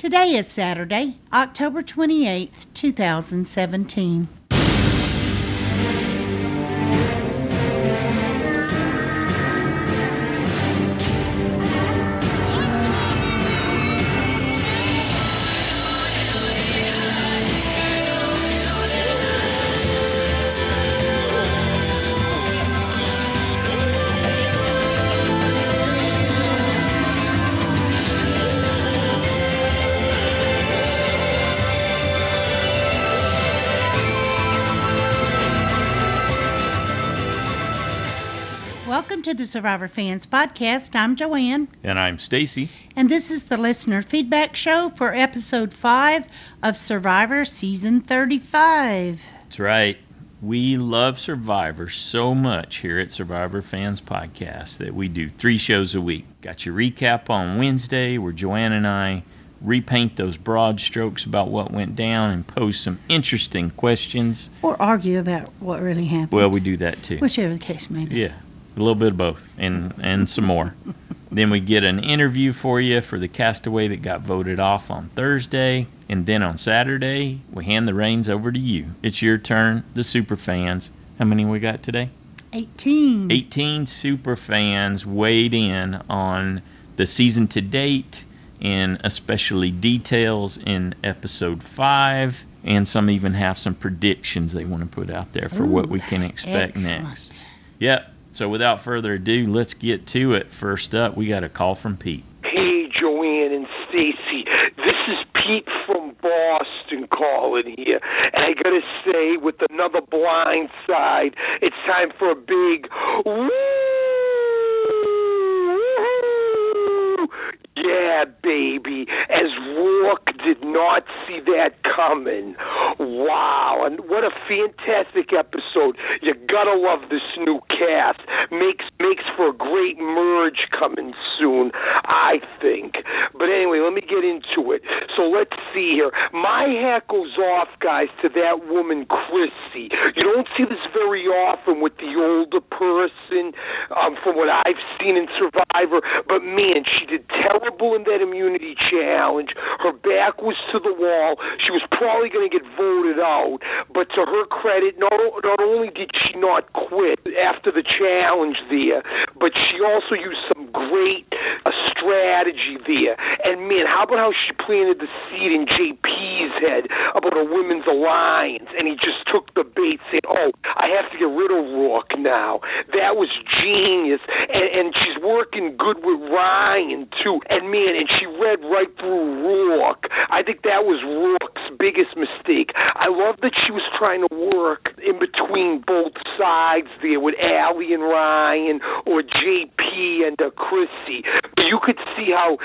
Today is Saturday, October 28th, 2017. Welcome to the Survivor Fans Podcast. I'm Joanne. And I'm Stacy. And this is the Listener Feedback Show for Episode 5 of Survivor Season 35. That's right. We love Survivor so much here at Survivor Fans Podcast that we do 3 shows a week. Got your recap on Wednesday where Joanne and I repaint those broad strokes about what went down and pose some interesting questions. Or argue about what really happened. Well, we do that too. Whichever the case may be. Yeah. A little bit of both, and some more. Then we get an interview for you for the castaway that got voted off on Thursday. And then on Saturday, we hand the reins over to you. It's your turn, the super fans. How many we got today? 18. 18 super fans weighed in on the season to date, and especially details in Episode 5. And some even have some predictions they want to put out there for what we can expect next. Yep. So without further ado, let's get to it. First up, we got a call from Pete. Hey, Joanne and Stacy. This is Pete from Boston calling here. And I got to say, with another blind side, it's time for a big woo! Yeah, baby, as Rourke did not see that coming. Wow, and what a fantastic episode. You gotta love this new cast. Makes for a great merge coming soon, I think. But anyway, let me get into it. So let's see here. My hat goes off, guys, to that woman, Chrissy. You don't see this very often with the older person, from what I've seen in Survivor, but man, she did terrible in that immunity challenge. Her back was to the wall. She was probably going to get voted out, but to her credit, not only did she not quit after the challenge there, but she also used some great strategy there. And man, how about how she planted the seed in JP's head about a women's alliance, and he just took the bait saying, oh, I have to get rid of Rourke now. That was genius. And she's working good with Ryan, too. And man, and she read right through Rourke. I think that was Rourke's biggest mistake. I love that she was trying to work in between both sides there with Allie and Ryan or JP and Chrissy. But you could see how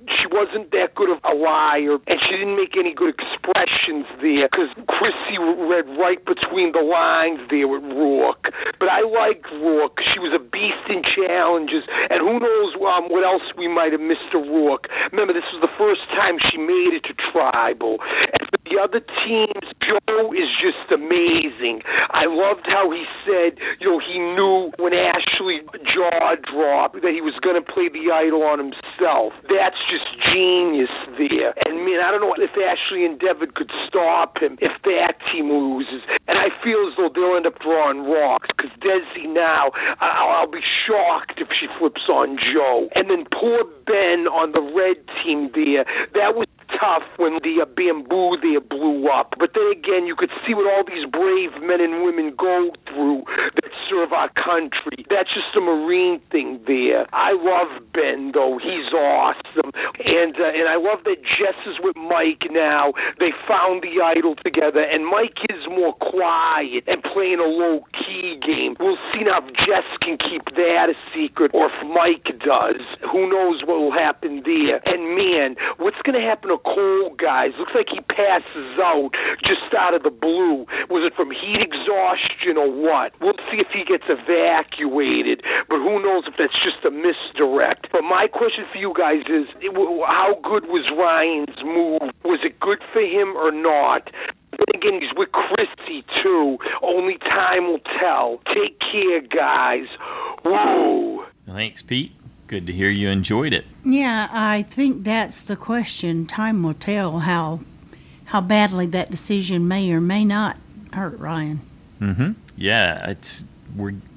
she wasn't that good of a liar, and she didn't make any good expressions there, because Chrissy read right between the lines there with Rourke. But I liked Rourke. She was a beast in challenges, and who knows what else we might have missed to Rourke. Remember, this was the first time she made it to Tribal. And for the other teams, Joe is just amazing. I loved how he said, he knew when Ashley jaw dropped that he was going to play the idol on himself. That's just genius there. And man, I don't know if Ashley and Devin could stop him if that team loses. And I feel as though they'll end up drawing rocks, because Desi now, I'll be shocked if she flips on Joe. And then poor Ben on the red team there, that was tough when the bamboo there blew up. But then again, you could see what all these brave men and women go through that serve our country. That's just a Marine thing there. I love Ben, though. He's awesome. And I love that Jess is with Mike now. They found the idol together, and Mike is more quiet and playing a low-key game. We'll see now if Jess can keep that a secret, or if Mike does. Who knows what will happen there. And man, what's going to happen to Cole, guys? Looks like he passes out just out of the blue. Was it from heat exhaustion or what? We'll see if he gets evacuated, but who knows if that's just a misdirect. But my question for you guys is, how good was Ryan's move? Was it good for him or not? Then again, he's with Chrissy, too. Only time will tell. Take care, guys. Woo! Thanks, Pete. Good to hear you enjoyed it. Yeah, I think that's the question. Time will tell how badly that decision may or may not hurt Ryan. Mm-hmm. Yeah,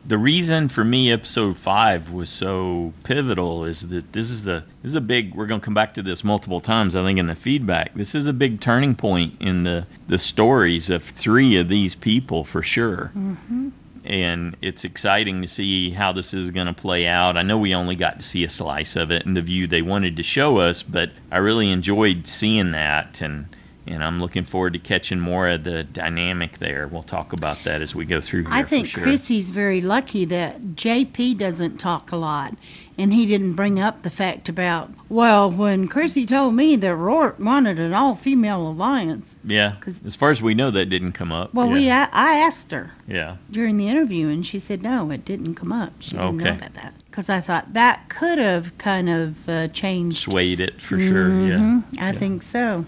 the reason for me episode 5 was so pivotal is that this is a big, we're going to come back to this multiple times, I think, in the feedback. This is a big turning point in the stories of 3 of these people for sure. Mm-hmm. And it's exciting to see how this is going to play out. I know we only got to see a slice of it and the view they wanted to show us, but I really enjoyed seeing that, and I'm looking forward to catching more of the dynamic there. We'll talk about that as we go through here. I think for sure. Chrissy's very lucky that JP doesn't talk a lot, and he didn't bring up the fact about, well, when Chrissy told me that Rourke wanted an all-female alliance. Yeah, as far as we know, that didn't come up. Well, yeah. I asked her Yeah. during the interview, and she said, no, it didn't come up. She didn't know about that. Because I thought that could have kind of changed. Swayed it, for sure, yeah. I think so.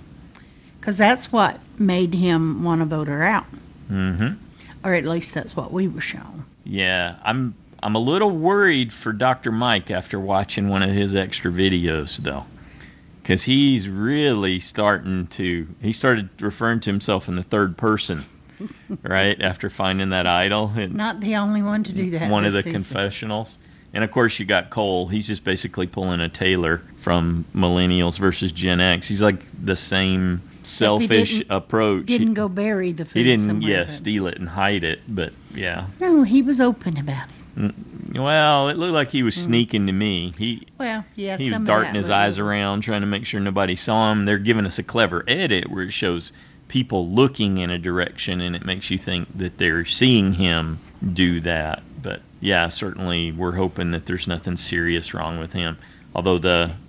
Because that's what made him want to vote her out. Mm-hmm. Or at least that's what we were shown. Yeah, I'm a little worried for Dr. Mike after watching one of his extra videos, though. Because he's really he started referring to himself in the third person, right, after finding that idol. Not the only one to do that. One of the season. confessionals. And, of course, you got Cole. He's just basically pulling a Taylor from Millennials versus Gen X. He's like the same selfish approach. Didn't go bury the food. He didn't, somewhere, steal it and hide it, but yeah. No, he was open about it. Well, it looked like he was sneaking to me. He was darting his eyes around, trying to make sure nobody saw him. They're giving us a clever edit where it shows people looking in a direction, and it makes you think that they're seeing him do that. But yeah, certainly we're hoping that there's nothing serious wrong with him. Although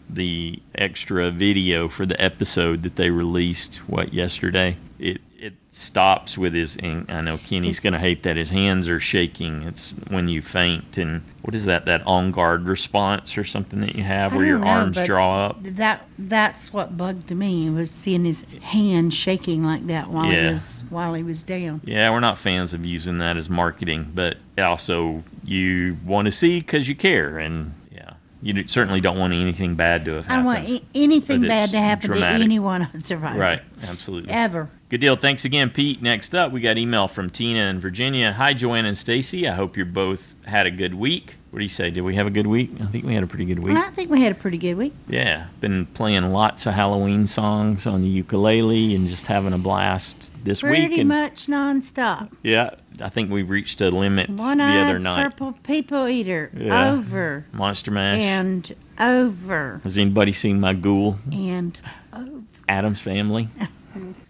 the extra video for the episode that they released, yesterday, it stops with his, and I know Kenny's going to hate that, his hands are shaking. It's when you faint, and what is that on guard response or something that you have where your arms draw up? That's what bugged me, was seeing his hands shaking like that while he was down. Yeah, we're not fans of using that as marketing, but also you want to see because you care, and you certainly don't want anything bad to have happened. I don't want anything bad to happen dramatic. to anyone on Survivor. Right, absolutely. Ever. Good deal. Thanks again, Pete. Next up, we got email from Tina in Virginia. Hi, Joanna and Stacy. I hope you both had a good week. What do you say? Did we have a good week? I think we had a pretty good week. I think we had a pretty good week. Yeah. Been playing lots of Halloween songs on the ukulele and just having a blast this week. Pretty much nonstop. Yeah. I think we reached a limit the One-eyed other night. purple people eater. Yeah. Over. Monster Mash. And over. Has anybody seen my ghoul? And over. Addams Family.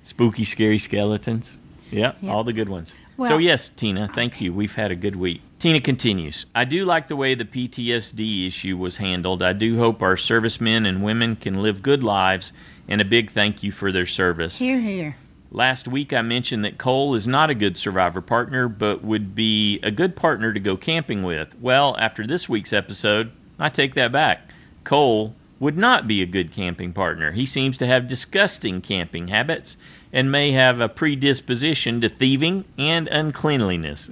Spooky, scary skeletons. Yeah, all the good ones. Well, so yes, Tina, thank you. We've had a good week. Tina continues. I do like the way the PTSD issue was handled. I do hope our servicemen and women can live good lives, and a big thank you for their service. Hear, hear. Last week I mentioned that Cole is not a good Survivor partner, but would be a good partner to go camping with. Well, after this week's episode, I take that back. Cole would not be a good camping partner. He seems to have disgusting camping habits and may have a predisposition to thieving and uncleanliness.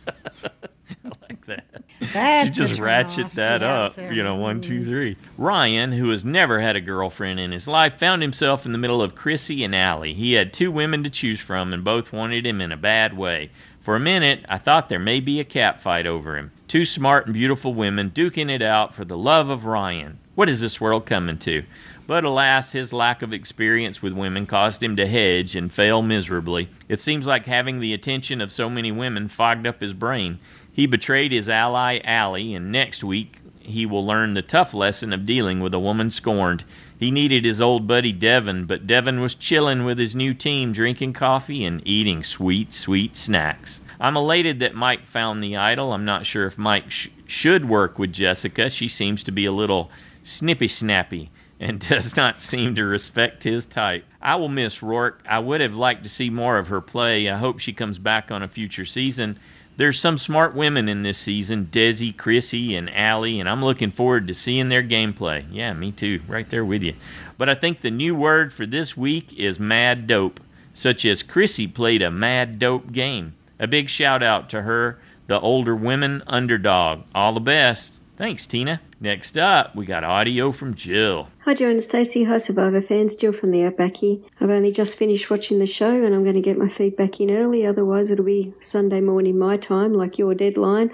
I like that. That's You just ratchet that up, 1, 2, 3. Ryan, who has never had a girlfriend in his life, found himself in the middle of Chrissy and Allie. He had 2 women to choose from, and both wanted him in a bad way. For a minute, I thought there may be a cat fight over him. 2 smart and beautiful women duking it out for the love of Ryan. What is this world coming to? But alas, his lack of experience with women caused him to hedge and fail miserably. It seems like having the attention of so many women fogged up his brain. He betrayed his ally, Allie, and next week he will learn the tough lesson of dealing with a woman scorned. He needed his old buddy Devin, but Devin was chilling with his new team, drinking coffee and eating sweet, sweet snacks. I'm elated that Mike found the idol. I'm not sure if Mike should work with Jessica. She seems to be a little snippy-snappy and does not seem to respect his type. I will miss Rourke. I would have liked to see more of her play. I hope she comes back on a future season. There's some smart women in this season, Desi, Chrissy, and Allie, and I'm looking forward to seeing their gameplay. Yeah, me too, right there with you. But I think the new word for this week is mad dope, such as Chrissy played a mad dope game. A big shout out to her, the older women underdog. All the best. Thanks, Tina. Next up, we got audio from Jill. Hi, Joe and Stacey. Hi, Survivor fans. Jill from the Outback here. I've only just finished watching the show and I'm going to get my feedback in early. Otherwise, it'll be Sunday morning my time, like your deadline,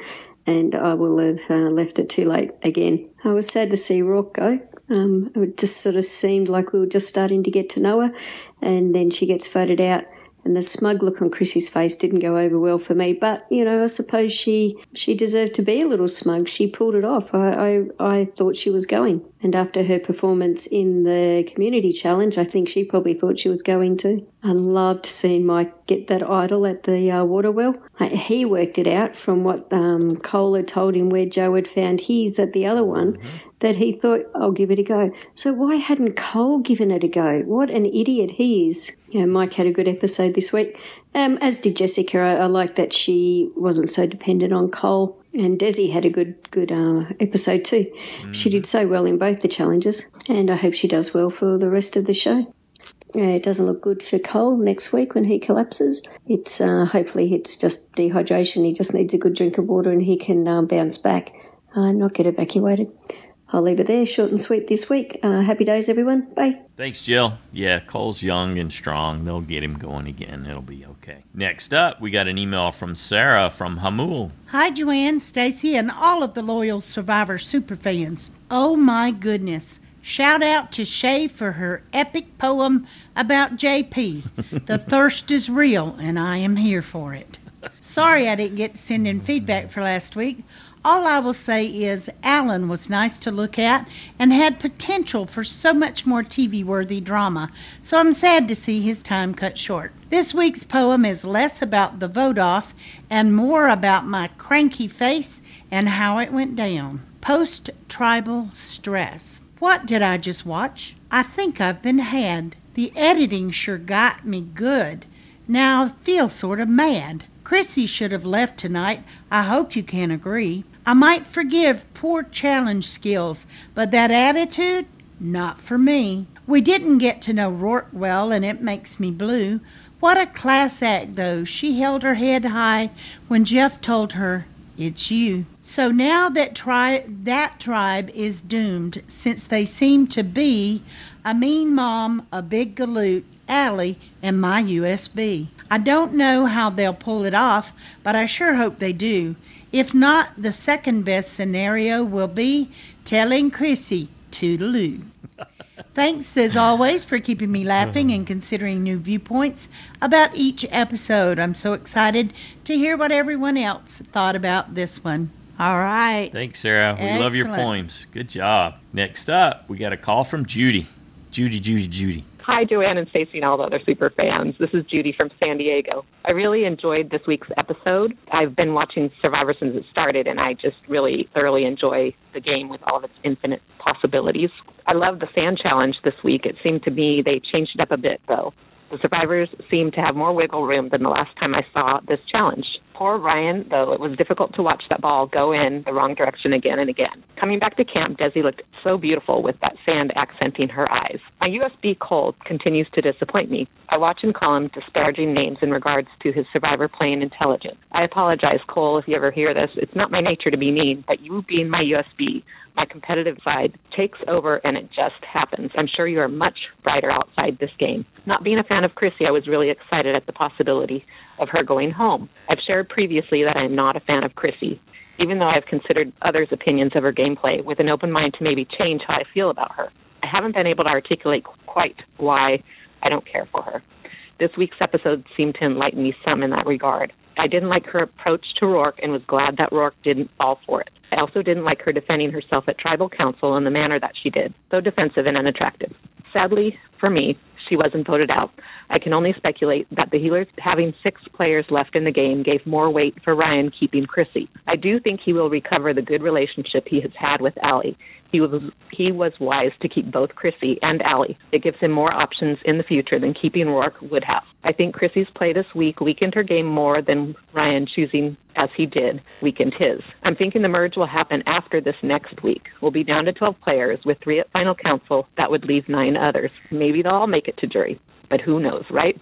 and I will have left it too late again. I was sad to see Rourke go. It just sort of seemed like we were just starting to get to know her, and then she gets voted out. And the smug look on Chrissy's face didn't go over well for me. But, you know, I suppose she deserved to be a little smug. She pulled it off. I thought she was going. And after her performance in the community challenge, I think she probably thought she was going too. I loved seeing Mike get that idol at the water well. He worked it out from what Cole had told him where Joe had found his at the other one, that he thought, I'll give it a go. So why hadn't Cole given it a go? What an idiot he is. You know, Mike had a good episode this week, as did Jessica. I like that she wasn't so dependent on Cole. And Desi had a good episode too. She did so well in both the challenges, and I hope she does well for the rest of the show. It doesn't look good for Cole next week when he collapses. It's hopefully it's just dehydration. He just needs a good drink of water and he can bounce back and not get evacuated. I'll leave it there, short and sweet this week. Happy days, everyone. Bye. Thanks, Jill. Yeah, Cole's young and strong. They'll get him going again. It'll be okay. Next up, we got an email from Sarah from Jamul. Hi, Joanne, Stacy, and all of the loyal Survivor superfans. Oh, my goodness. Shout out to Shay for her epic poem about JP. The thirst is real, and I am here for it. Sorry I didn't get to send in feedback for last week. All I will say is Alan was nice to look at and had potential for so much more TV-worthy drama, so I'm sad to see his time cut short. This week's poem is less about the vote-off and more about my cranky face and how it went down. Post-tribal stress. What did I just watch? I think I've been had. The editing sure got me good. Now I feel sort of mad. Chrissy should have left tonight. I hope you can agree. I might forgive poor challenge skills, but that attitude, not for me. We didn't get to know Rourke well, and it makes me blue. What a class act, though. She held her head high when Jeff told her, it's you. So now that tribe is doomed, since they seem to be a mean mom, a big galoot, Allie, and my USB. I don't know how they'll pull it off, but I sure hope they do. If not, the second best scenario will be telling Chrissy, toodaloo. Thanks, as always, for keeping me laughing and considering new viewpoints about each episode. I'm so excited to hear what everyone else thought about this one. All right. Thanks, Sarah. We love your poems. Good job. Next up, we got a call from Judy. Judy. Hi, Joanne and Stacey and all the other super fans. This is Judy from San Diego. I really enjoyed this week's episode. I've been watching Survivor since it started, and I just really thoroughly enjoy the game with all of its infinite possibilities. I love the sand challenge this week. It seemed to me they changed it up a bit, though. The survivors seem to have more wiggle room than the last time I saw this challenge. Poor Ryan, though, it was difficult to watch that ball go in the wrong direction again and again. Coming back to camp, Desi looked so beautiful with that sand accenting her eyes. My USB Cole continues to disappoint me. I watch and call him disparaging names in regards to his survivor playing intelligent. I apologize, Cole, if you ever hear this. It's not my nature to be mean, but you being my USB, my competitive side, takes over and it just happens. I'm sure you are much brighter outside this game. Not being a fan of Chrissy, I was really excited at the possibility of her going home. I've shared previously that I am not a fan of Chrissy, even though I've considered others' opinions of her gameplay with an open mind to maybe change how I feel about her. I haven't been able to articulate quite why I don't care for her. This week's episode seemed to enlighten me some in that regard. I didn't like her approach to Rourke and was glad that Rourke didn't fall for it. I also didn't like her defending herself at tribal council in the manner that she did, so defensive and unattractive. Sadly, for me, she wasn't voted out. I can only speculate that the healers having 6 players left in the game gave more weight for Ryan keeping Chrissy. I do think he will recover the good relationship he has had with Allie. He was wise to keep both Chrissy and Allie. It gives him more options in the future than keeping Rourke would have. I think Chrissy's play this week weakened her game more than Ryan choosing, as he did, weakened his. I'm thinking the merge will happen after this next week. We'll be down to 12 players with 3 at final council. That would leave 9 others. Maybe they'll all make it to jury, but who knows, right?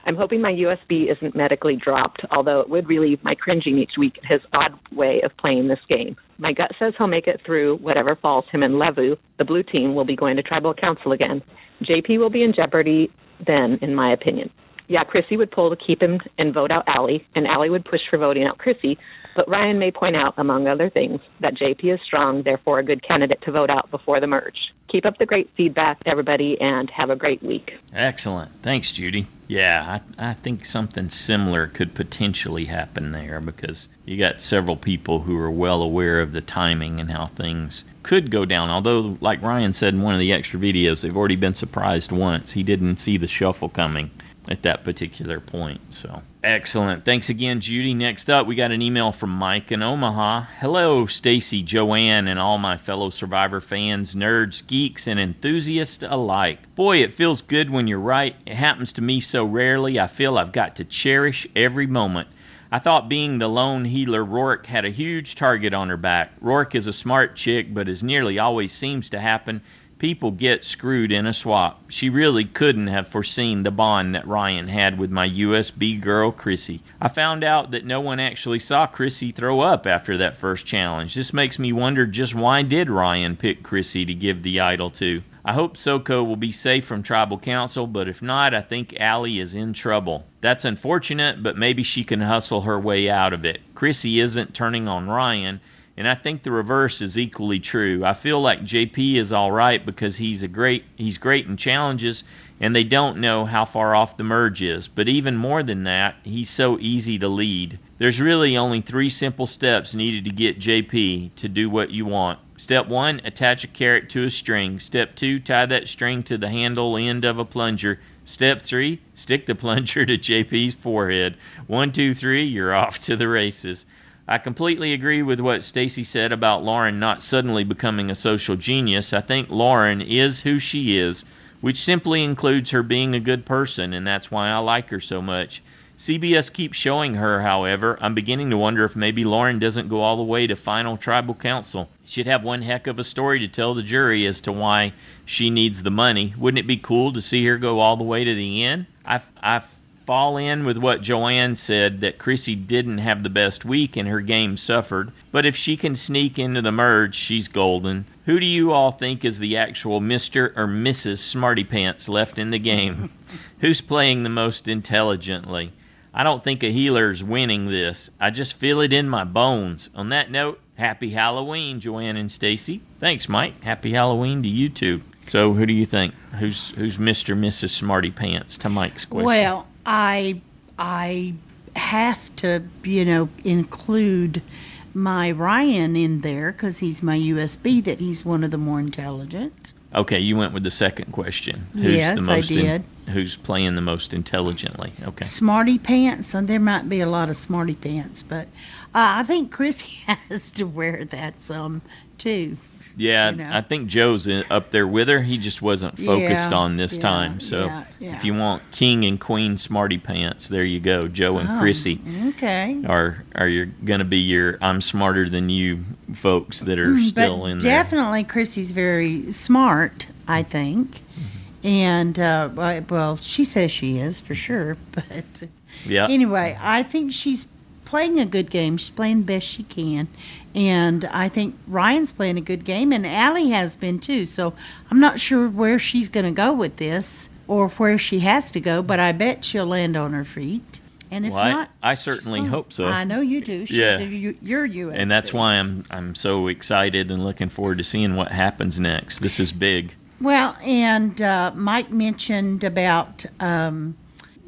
I'm hoping my USB isn't medically dropped, although it would relieve my cringing each week at his odd way of playing this game. My gut says he'll make it through whatever falls him and Levu. The blue team will be going to tribal council again. JP will be in jeopardy then, in my opinion. Yeah, Chrissy would pull to keep him and vote out Allie, and Allie would push for voting out Chrissy, but Ryan may point out, among other things, that JP is strong, therefore a good candidate to vote out before the merge. Keep up the great feedback, everybody, and have a great week. Excellent. Thanks, Judy. Yeah, I think something similar could potentially happen there because you got several people who are well aware of the timing and how things could go down. Although, like Ryan said in one of the extra videos, they've already been surprised once. He didn't see the shuffle coming at that particular point. So excellent. Thanks again, Judy. Next up, we got an email from Mike in Omaha. Hello, Stacy, Joanne, and all my fellow Survivor fans, nerds, geeks, and enthusiasts alike. Boy, it feels good when you're right. It happens to me so rarely, I feel I've got to cherish every moment. I thought being the lone healer Rourke had a huge target on her back. Rourke is a smart chick, but as nearly always seems to happen, people get screwed in a swap. She really couldn't have foreseen the bond that Ryan had with my USB girl, Chrissy. I found out that no one actually saw Chrissy throw up after that first challenge. This makes me wonder just why did Ryan pick Chrissy to give the idol to? I hope SoCal will be safe from tribal council, but if not, I think Allie is in trouble. That's unfortunate, but maybe she can hustle her way out of it. Chrissy isn't turning on Ryan, and I think the reverse is equally true. I feel like JP is all right because he's great in challenges, and they don't know how far off the merge is. But even more than that, he's so easy to lead. There's really only 3 simple steps needed to get JP to do what you want. Step 1, attach a carrot to a string. Step 2, tie that string to the handle end of a plunger. Step 3, stick the plunger to JP's forehead. 1, 2, 3, you're off to the races. I completely agree with what Stacy said about Lauren not suddenly becoming a social genius. I think Lauren is who she is, which simply includes her being a good person, and that's why I like her so much. CBS keeps showing her, however. I'm beginning to wonder if maybe Lauren doesn't go all the way to final tribal council. She'd have one heck of a story to tell the jury as to why she needs the money. Wouldn't it be cool to see her go all the way to the end? I fall in with what Joanne said, that Chrissy didn't have the best week and her game suffered. But if she can sneak into the merge, she's golden. Who do you all think is the actual Mr. or Mrs. Smarty Pants left in the game? Who's playing the most intelligently? I don't think a healer's winning this. I just feel it in my bones. On that note, happy Halloween, Joanne and Stacy. Thanks, Mike. Happy Halloween to you too. So who do you think? Who's Mr. or Mrs. Smarty Pants to Mike's question? Well, I have to, include my Ryan in there because he's my USB, that he's one of the more intelligent. Okay, you went with the second question. Yes, I did. Who's playing the most intelligently? Okay. Smarty Pants. So there might be a lot of Smarty Pants, but I think Chrissy has to wear that some too. Yeah, I think Joe's up there with her. He just wasn't focused on this time. So if you want King and Queen Smarty Pants, there you go. Joe and Chrissy are you going to be your I'm smarter than you folks that are still in there. Definitely Chrissy's very smart, I think. And, well, she says she is for sure. But anyway, I think she's playing a good game. She's playing the best she can. And I think Ryan's playing a good game, and Allie has been too. So I'm not sure where she's going to go with this or where she has to go, but I bet she'll land on her feet. And if not, I certainly hope so. I know you do. You're U.S. And that's why I'm so excited and looking forward to seeing what happens next. This is big. Well, and Mike mentioned about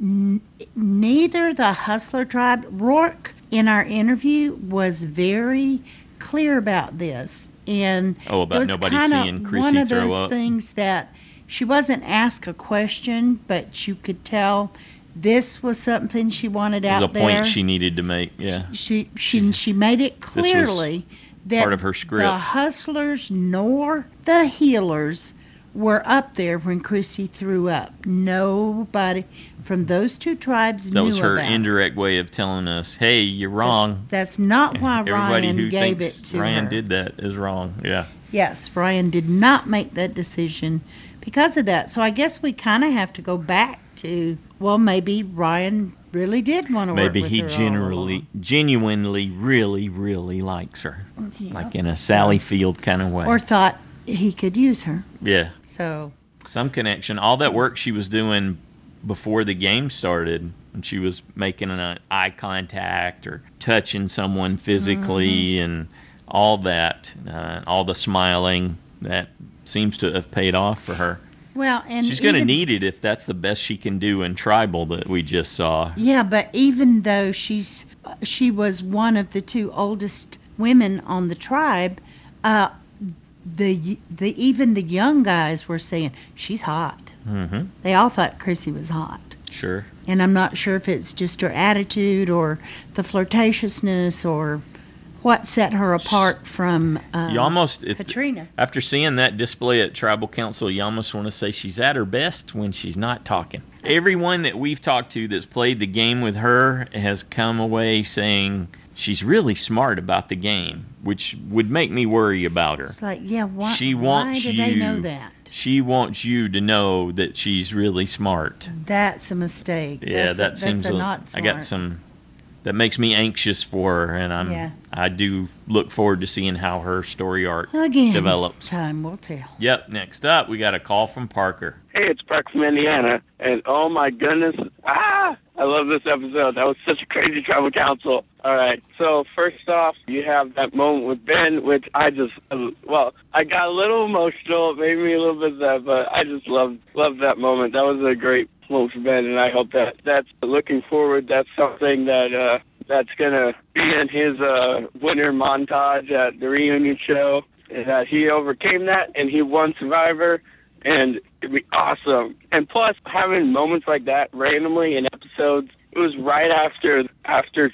neither the Hustler tribe. Rourke, in our interview, was very clear about this. And about nobody seeing Chrissy throw up. One of those things that she wasn't asked a question, but you could tell this was something she wanted out there. It was a point she needed to make, She made it clearly that part of her script. The Hustlers nor the Healers were up there when Chrissy threw up. Nobody from those two tribes knew about it. That was her indirect way of telling us, hey, you're wrong. That's not why Everybody Ryan who gave thinks it to Ryan her. did that is wrong, Yes, Ryan did not make that decision because of that. So I guess we kind of have to go back to, well, maybe Ryan really did want to work Maybe with he her all genuinely, really likes her. Yeah. Like in a Sally Field kind of way. or thought he could use her. Yeah. So Some connection. All that work she was doing before the game started, when she was making an eye contact or touching someone physically and all that, all the smiling, that seems to have paid off for her. well, and She's going to even- need it if that's the best she can do in tribal that we just saw. Yeah, but even though she was one of the 2 oldest women on the tribe, even the young guys were saying she's hot. Mm-hmm. They all thought Chrissy was hot, Sure. and I'm not sure if it's just her attitude or the flirtatiousness or what set her apart from You almost Katrina. After seeing that display at Tribal Council, you almost want to say she's at her best when she's not talking. Everyone that we've talked to that's played the game with her has come away saying she's really smart about the game, which would make me worry about her. It's like, yeah, why wants did they know that? She wants you to know that she's really smart. That's a mistake. Yeah, that's seems a not smart. I got some. That makes me anxious for her, and Yeah. I do look forward to seeing how her story arc Again, develops. time will tell. Yep. Next up, we got a call from Parker. Hey, it's Park from Indiana, and oh my goodness, I love this episode. That was such a crazy tribal council. All right, so first off, you have that moment with Ben, which I just, I got a little emotional. It made me a little bit sad, but I just loved that moment. That was a great moment for Ben, and I hope that's looking forward. That's something that's gonna be in his winter montage at the reunion show, and that he overcame that and he won Survivor. And it'd be awesome. And plus, having moments like that randomly in episodes, it was right after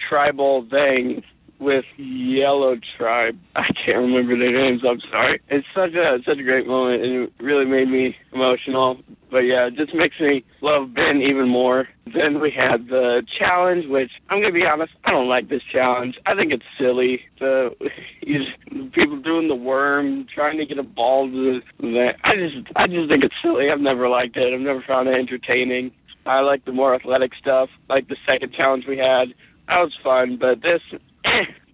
Tribal thing with Yellow Tribe. I can't remember their names, I'm sorry. It's such a great moment, and it really made me emotional. But yeah, it just makes me love Ben even more. Then we had the challenge, which I'm going to be honest, I don't like this challenge. I think it's silly. People doing the worm, trying to get a ball to that. I just think it's silly. I've never liked it. I've never found it entertaining. I like the more athletic stuff, like the second challenge we had. That was fun, but this,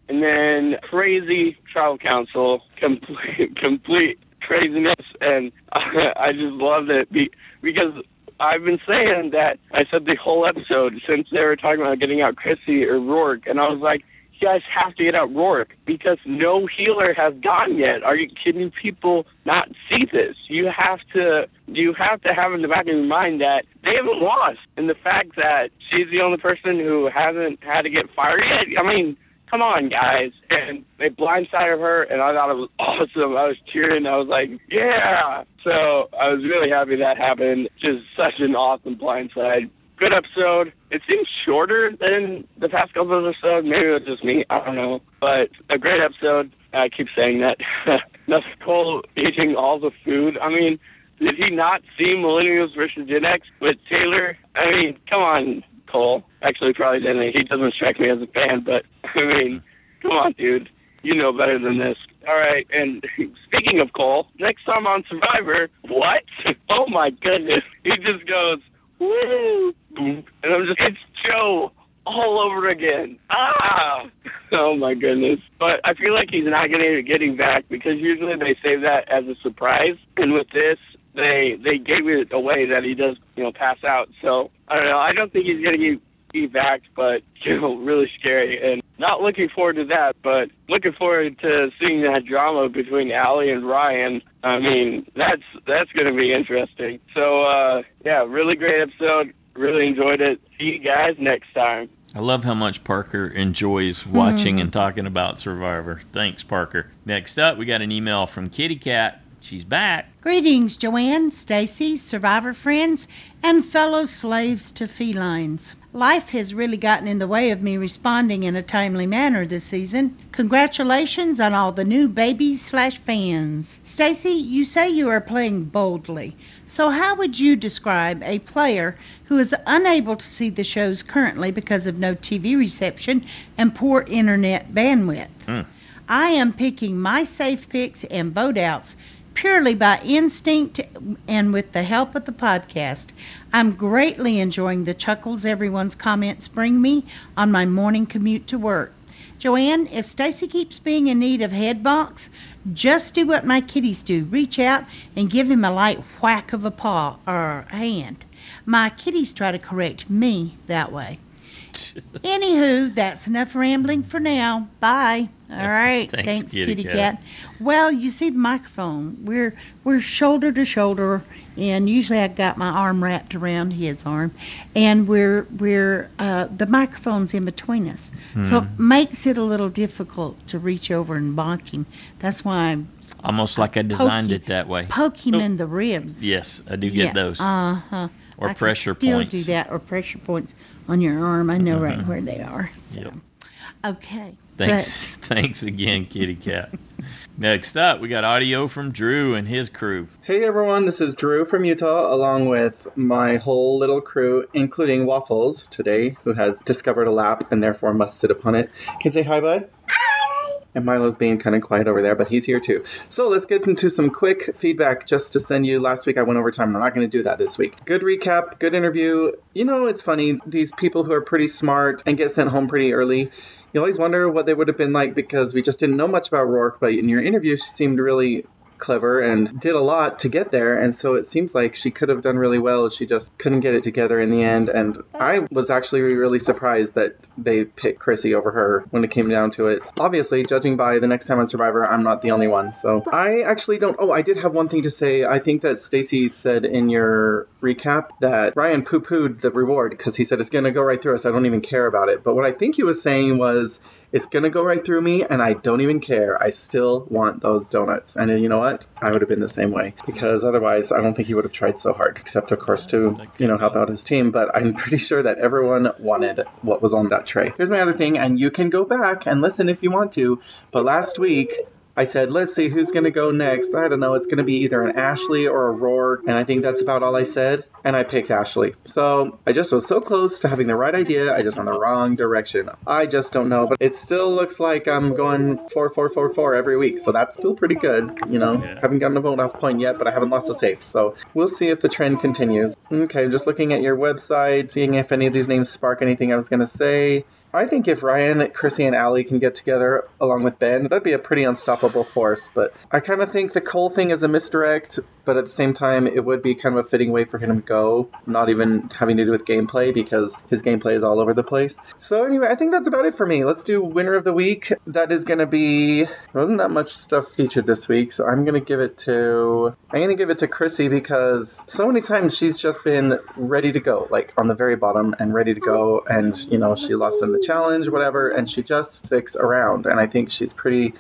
and then crazy tribal council, complete craziness, and I just loved it because I've been saying that. I said the whole episode since they were talking about getting out Chrissy or Rourke, and I was like, you guys have to get out Rourke because no healer has gone yet. Are you kidding? People not see this. You have to have in the back of your mind that they haven't lost, and the fact that she's the only person who hasn't had to get fired yet. I mean, come on, guys. And they blindsided her, and I thought it was awesome. I was cheering. I was like, yeah. So I was really happy that happened. Just such an awesome blindside. Good episode. It seems shorter than the past couple of episodes. Maybe it was just me. I don't know. But a great episode. I keep saying that. Cole eating all the food. I mean, did he not see Millennials versus Gen X with Taylor? I mean, come on, Cole. Actually, probably didn't. He doesn't strike me as a fan, but, I mean, come on, dude. You know better than this. All right, and speaking of Cole, next time on Survivor, what? Oh, my goodness. He just goes, woo, boom. And I'm just, it's Joe all over again. Oh, my goodness. But I feel like he's not getting back because usually they save that as a surprise. And with this, they gave it away that he does, pass out. So, I don't know. I don't think he's going to get back, but, really scary. And not looking forward to that, but looking forward to seeing that drama between Allie and Ryan. I mean, that's going to be interesting. So, yeah, really great episode. Really enjoyed it. See you guys next time. I love how much Parker enjoys watching and talking about Survivor. Thanks, Parker. Next up, we got an email from KittyCat. She's back. Greetings, Joanne, Stacy, Survivor friends, and fellow slaves to felines. Life has really gotten in the way of me responding in a timely manner this season. Congratulations on all the new babies/fans. Stacy, you say you are playing boldly. So how would you describe a player who is unable to see the shows currently because of no TV reception and poor internet bandwidth? I am picking my safe picks and vote outs purely by instinct and with the help of the podcast. I'm greatly enjoying the chuckles everyone's comments bring me on my morning commute to work. Joanne, if Stacy keeps being in need of head bonks, just do what my kitties do. Reach out and give him a light whack of a paw or a hand. My kitties try to correct me that way. Anywho, that's enough rambling for now. Bye. All right. Thanks Kitty Cat. Well, you see the microphone. We're shoulder to shoulder, and usually I got my arm wrapped around his arm, and we're the microphone's in between us, so it makes it a little difficult to reach over and bonk him. That's why I'm almost like I designed it that way. Poke him in the ribs. Yes, I do get those. Or I pressure still points. Do that, or pressure points on your arm. I know right where they are. So. Yep. Okay. Thanks again, Kitty Cat. Next up, we got audio from Drew and his crew. Hey everyone, this is Drew from Utah, along with my whole little crew, including Waffles today, who has discovered a lap and therefore must sit upon it. Can you say hi, bud? And Milo's being kind of quiet over there, but he's here too. So let's get into some quick feedback just to send you. Last week I went over time. I'm not going to do that this week. Good recap, good interview. You know, it's funny. These people who are pretty smart and get sent home pretty early, you always wonder what they would have been like because we just didn't know much about Rourke. But in your interview, she seemed really clever and did a lot to get there, and so it seems like she could have done really well. She just couldn't get it together in the end, and I was actually really surprised that they picked Chrissy over her when it came down to it. Obviously, judging by the next time on Survivor, I'm not the only one, so I actually don't. Oh, I did have one thing to say. I think that Stacy said in your recap that Ryan poo-pooed the reward because he said it's going to go right through us. I don't even care about it. But what I think he was saying was, it's going to go right through me, and I don't even care. I still want those donuts. And you know what? I would have been the same way. Because otherwise, I don't think he would have tried so hard. Except, of course, to, help out his team. But I'm pretty sure that everyone wanted what was on that tray. Here's my other thing, and you can go back and listen if you want to. But last week, I said, let's see who's going to go next. I don't know. It's going to be either an Ashley or a Rourke. And I think that's about all I said. And I picked Ashley. So I just was so close to having the right idea. I just went the wrong direction. I just don't know. But it still looks like I'm going 4-4-4-4 every week. So that's still pretty good. Haven't gotten a vote off point yet, but I haven't lost a safe. So we'll see if the trend continues. Okay, just looking at your website, seeing if any of these names spark anything I was going to say. I think if Ryan, Chrissy, and Allie can get together along with Ben, that'd be a pretty unstoppable force. But I kind of think the Cole thing is a misdirect, but at the same time, it would be kind of a fitting way for him to go, not even having to do with gameplay, because his gameplay is all over the place. So anyway, I think that's about it for me. Let's do winner of the week. That is going to be, there wasn't that much stuff featured this week, so I'm going to give it to Chrissy, because so many times she's just been ready to go, like on the very bottom and ready to go, and she lost in the challenge, whatever, and she just sticks around, and I think she's pretty,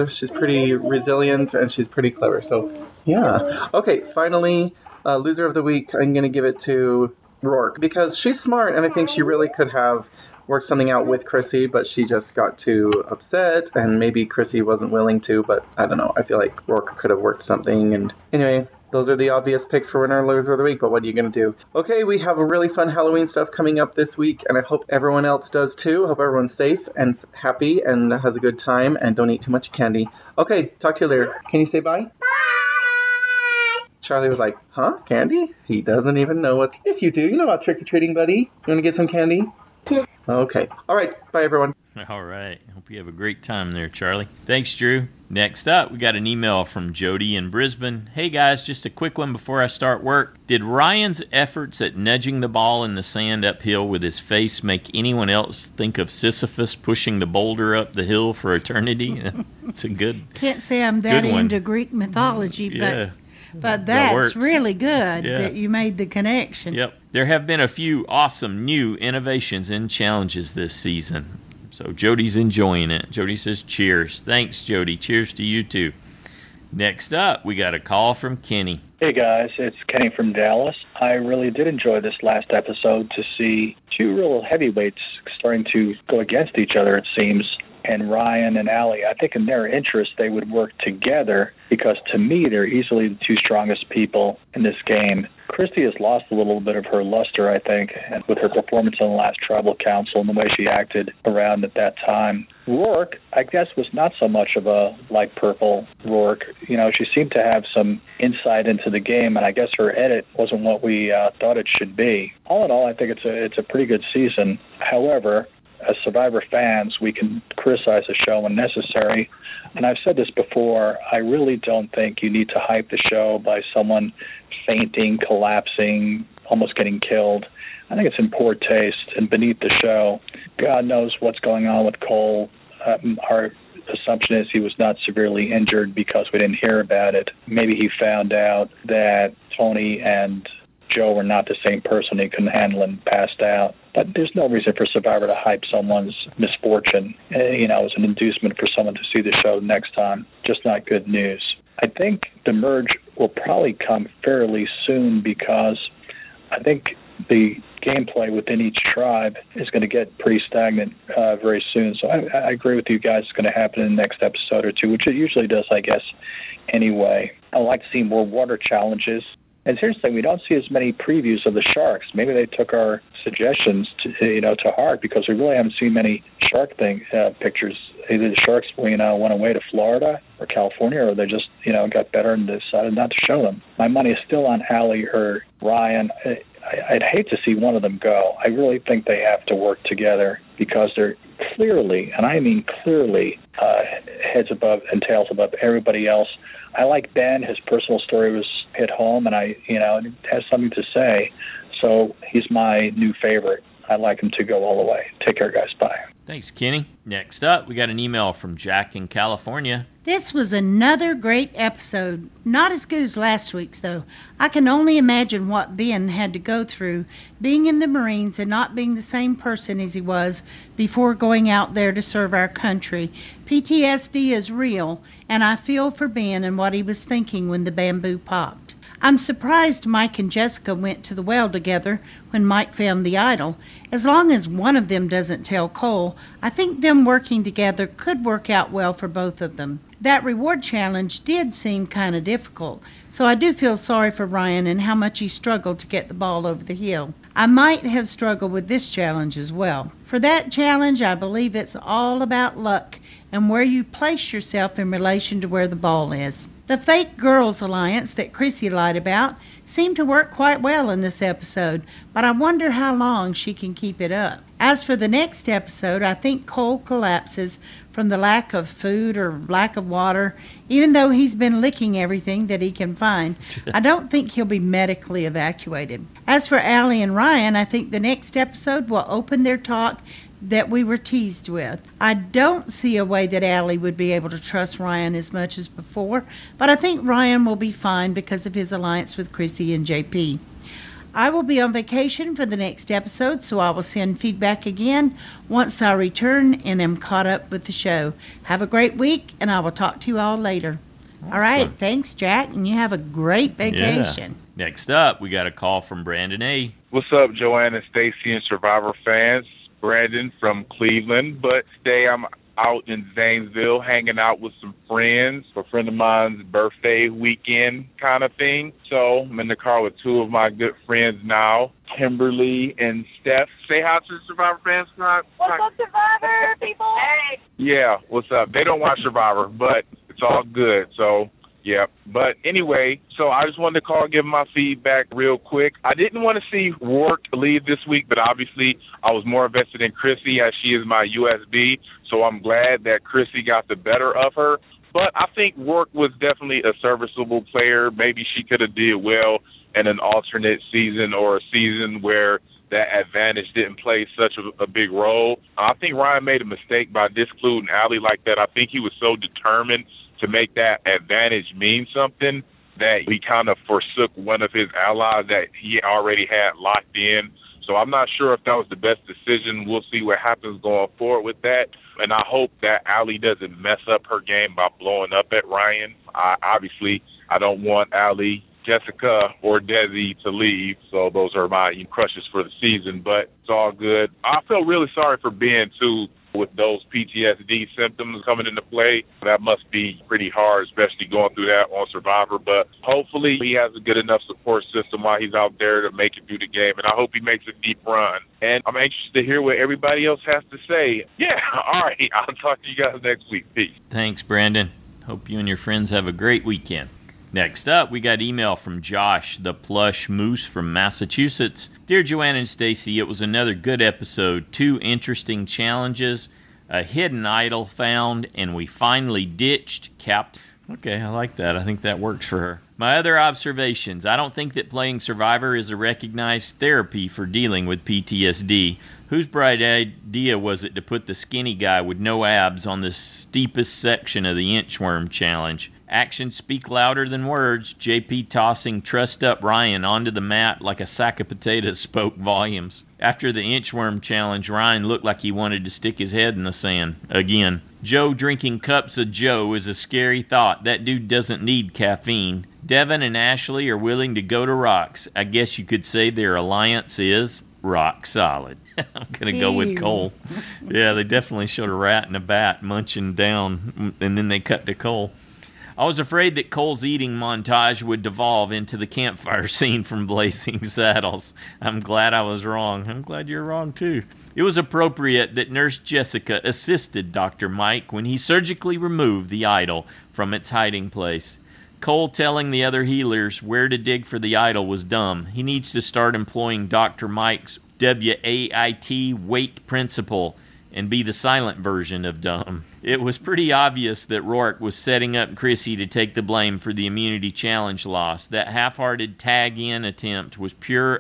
she's pretty resilient, and she's pretty clever, so yeah. Okay, finally, loser of the week, I'm going to give it to Rourke, because she's smart, and I think she really could have worked something out with Chrissy, but she just got too upset, and maybe Chrissy wasn't willing to, but I don't know, I feel like Rourke could have worked something, and anyway, those are the obvious picks for winner and loser of the week, but what are you going to do? Okay, we have a really fun Halloween stuff coming up this week, and I hope everyone else does too. I hope everyone's safe and happy and has a good time and don't eat too much candy. Okay, talk to you later. Can you say bye? Bye! Charlie was like, huh? Candy? He doesn't even know what... Yes, you do. You know about trick-or-treating, buddy. You want to get some candy? Yeah. Okay. All right. Bye, everyone. All right. Hope you have a great time there, Charlie. Thanks, Drew. Next up, we got an email from Jody in Brisbane. Hey, guys, just a quick one before I start work. Did Ryan's efforts at nudging the ball in the sand uphill with his face make anyone else think of Sisyphus pushing the boulder up the hill for eternity? It's a good Can't say I'm that into Greek mythology, but that's really good that you made the connection. Yep. There have been a few awesome new innovations and challenges this season. So Jody's enjoying it. Jody says cheers. Thanks, Jody. Cheers to you, too. Next up, we got a call from Kenny. Hey, guys. It's Kenny from Dallas. I really did enjoy this last episode to see two real heavyweights starting to go against each other, it seems. And Ryan and Allie, I think in their interest, they would work together because to me, they're easily the two strongest people in this game. Christy has lost a little bit of her luster, I think, and with her performance on the last tribal council and the way she acted around at that time. Rourke, I guess, was not so much of a light purple Rourke. You know, she seemed to have some insight into the game, and I guess her edit wasn't what we thought it should be. All in all, I think it's a pretty good season. However, as Survivor fans, we can criticize the show when necessary. And I've said this before, I really don't think you need to hype the show by someone fainting, collapsing, almost getting killed. I think it's in poor taste and beneath the show. God knows what's going on with Cole. Our assumption is he was not severely injured because we didn't hear about it. Maybe he found out that Tony and Joe were not the same person. He couldn't handle it and passed out. But there's no reason for Survivor to hype someone's misfortune, as an inducement for someone to see the show next time. Just not good news. I think the merge will probably come fairly soon because I think the gameplay within each tribe is going to get pretty stagnant very soon. So I agree with you guys. It's going to happen in the next episode or two, which it usually does, I guess, anyway. I like to see more water challenges. And here's the thing, we don't see as many previews of the sharks. Maybe they took our suggestions to heart because we really haven't seen many shark pictures. Either the sharks went away to Florida or California, or they just got better and decided not to show them. My money is still on Allie or Ryan. I'd hate to see one of them go. I really think they have to work together because they're clearly, and I mean clearly, heads above and tails above everybody else. I like Ben. His personal story was hit home, and it has something to say. So he's my new favorite. I like him to go all the way. Take care, guys. Bye. Thanks, Kenny. Next up, we got an email from Jack in California. This was another great episode. Not as good as last week's, though. I can only imagine what Ben had to go through being in the Marines and not being the same person as he was before going out there to serve our country. PTSD is real, and I feel for Ben and what he was thinking when the bamboo popped. I'm surprised Mike and Jessica went to the well together when Mike found the idol. As long as one of them doesn't tell Cole, I think them working together could work out well for both of them. That reward challenge did seem kind of difficult, so I do feel sorry for Ryan and how much he struggled to get the ball over the hill. I might have struggled with this challenge as well. For that challenge, I believe it's all about luck and where you place yourself in relation to where the ball is. The fake girls alliance that Chrissy lied about seemed to work quite well in this episode, but I wonder how long she can keep it up. As for the next episode, I think Cole collapses from the lack of food or lack of water, even though he's been licking everything that he can find. I don't think he'll be medically evacuated. As for Allie and Ryan, I think the next episode will open their talk that we were teased with. I don't see a way that Allie would be able to trust Ryan as much as before, but I think Ryan will be fine because of his alliance with Chrissy and JP. I will be on vacation for the next episode, so I will send feedback again once I return and am caught up with the show. Have a great week, and I will talk to you all later. Awesome. All right, thanks, Jack, and you have a great vacation. Yeah. Next up, we got a call from BrandonA. What's up, Joanne and Stacy and Survivor fans? Brandon from Cleveland, but today I'm out in Zanesville hanging out with some friends for a friend of mine's birthday weekend kind of thing. So I'm in the car with two of my good friends now, Kimberly and Steph. Say hi to the Survivor fans. What's up, Survivor people? Hey. Yeah, what's up? They don't watch Survivor, but it's all good. So, yeah. But anyway, so I just wanted to call and give my feedback real quick. I didn't want to see Rourke leave this week, but obviously I was more invested in Chrissy as she is my USB. So I'm glad that Chrissy got the better of her. But I think Rourke was definitely a serviceable player. Maybe she could have did well in an alternate season or a season where that advantage didn't play such a big role. I think Ryan made a mistake by discluding Allie like that. I think he was so determined to make that advantage mean something that he kind of forsook one of his allies that he already had locked in. So I'm not sure if that was the best decision. We'll see what happens going forward with that. And I hope that Allie doesn't mess up her game by blowing up at Ryan. Obviously, I don't want Allie, Jessica, or Desi to leave. So those are my crushes for the season. But it's all good. I feel really sorry for Ben, too. with those PTSD symptoms coming into play. That must be pretty hard, especially going through that on Survivor. But hopefully he has a good enough support system while he's out there to make it through the game. And I hope he makes a deep run. And I'm anxious to hear what everybody else has to say. Yeah, all right. I'll talk to you guys next week. Peace. Thanks, Brandon. Hope you and your friends have a great weekend. Next up, we got email from Josh the Plush Moose from Massachusetts. Dear Joanna and Stacy, it was another good episode. 2 interesting challenges, a hidden idol found, and we finally ditched Captain. Okay, I like that. I think that works for her. My other observations. I don't think that playing Survivor is a recognized therapy for dealing with PTSD. Whose bright idea was it to put the skinny guy with no abs on the steepest section of the inchworm challenge? Actions speak louder than words. JP tossing trussed up Ryan onto the mat like a sack of potatoes spoke volumes. After the inchworm challenge, Ryan looked like he wanted to stick his head in the sand. Again. Joe drinking cups of Joe is a scary thought. That dude doesn't need caffeine. Devin and Ashley are willing to go to rocks. I guess you could say their alliance is rock solid. I'm going to go with Cole. Yeah, they definitely showed a rat and a bat munching down, and then they cut to Cole. I was afraid that Cole's eating montage would devolve into the campfire scene from Blazing Saddles. I'm glad I was wrong. I'm glad you're wrong, too. It was appropriate that Nurse Jessica assisted Dr. Mike when he surgically removed the idol from its hiding place. Cole telling the other healers where to dig for the idol was dumb. He needs to start employing Dr. Mike's WAIT weight principle and be the silent version of dumb. It was pretty obvious that Rourke was setting up Chrissy to take the blame for the immunity challenge loss. That half-hearted tag-in attempt was pure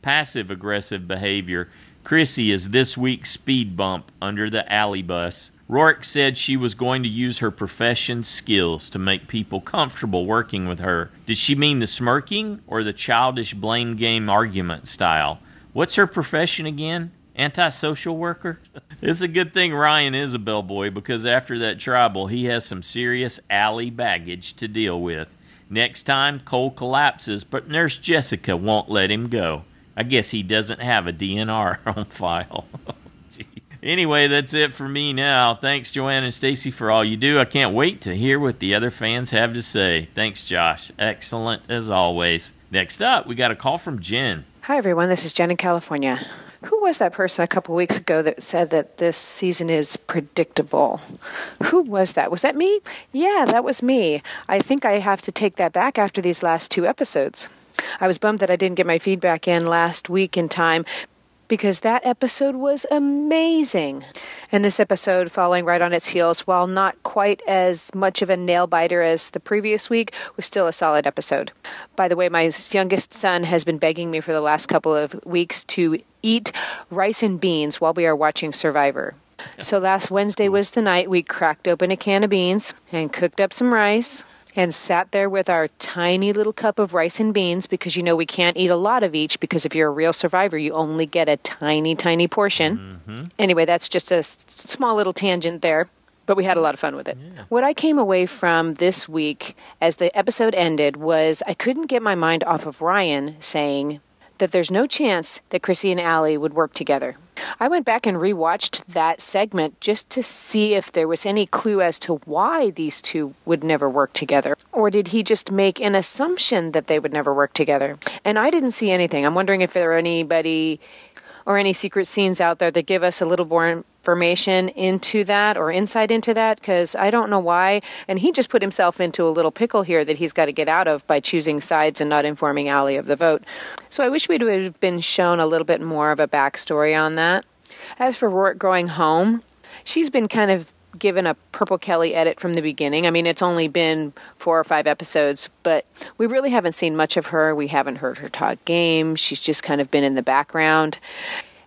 passive-aggressive behavior. Chrissy is this week's speed bump under the alley bus. Rourke said she was going to use her profession's skills to make people comfortable working with her. Did she mean the smirking or the childish blame game argument style? What's her profession again? Antisocial worker? It's a good thing Ryan is a bellboy, because after that tribal, he has some serious alley baggage to deal with. Next time, Cole collapses, but Nurse Jessica won't let him go. I guess he doesn't have a DNR on file. Anyway, that's it for me now. Thanks, Joanna and Stacy, for all you do. I can't wait to hear what the other fans have to say. Thanks, Josh. Excellent as always. Next up, we got a call from Jen. Hi, everyone. This is Jen in California. Who was that person a couple weeks ago that said that this season is predictable? Who was that? Was that me? Yeah, that was me. I think I have to take that back after these last 2 episodes. I was bummed that I didn't get my feedback in last week in time, because that episode was amazing. And this episode, following right on its heels, while not quite as much of a nail-biter as the previous week, was still a solid episode. By the way, my youngest son has been begging me for the last couple of weeks to eat rice and beans while we are watching Survivor. So last Wednesday was the night we cracked open a can of beans and cooked up some rice and sat there with our tiny little cup of rice and beans, because you know we can't eat a lot of each, because if you're a real survivor, you only get a tiny, tiny portion. Anyway, that's just a small little tangent there, but we had a lot of fun with it. Yeah. What I came away from this week as the episode ended was I couldn't get my mind off of Ryan saying that there's no chance that Chrissy and Allie would work together. I went back and rewatched that segment just to see if there was any clue as to why these two would never work together. Or did he just make an assumption that they would never work together? And I didn't see anything. I'm wondering if there are anybody or any secret scenes out there that give us a little more information into that or insight into that, because I don't know why. And he just put himself into a little pickle here that he's got to get out of by choosing sides and not informing Allie of the vote. So I wish we'd have been shown a little bit more of a backstory on that. As for Rourke going home, she's been kind of given a Purple Kelly edit from the beginning. I mean, it's only been 4 or 5 episodes, but we really haven't seen much of her. We haven't heard her talk game. She's just kind of been in the background.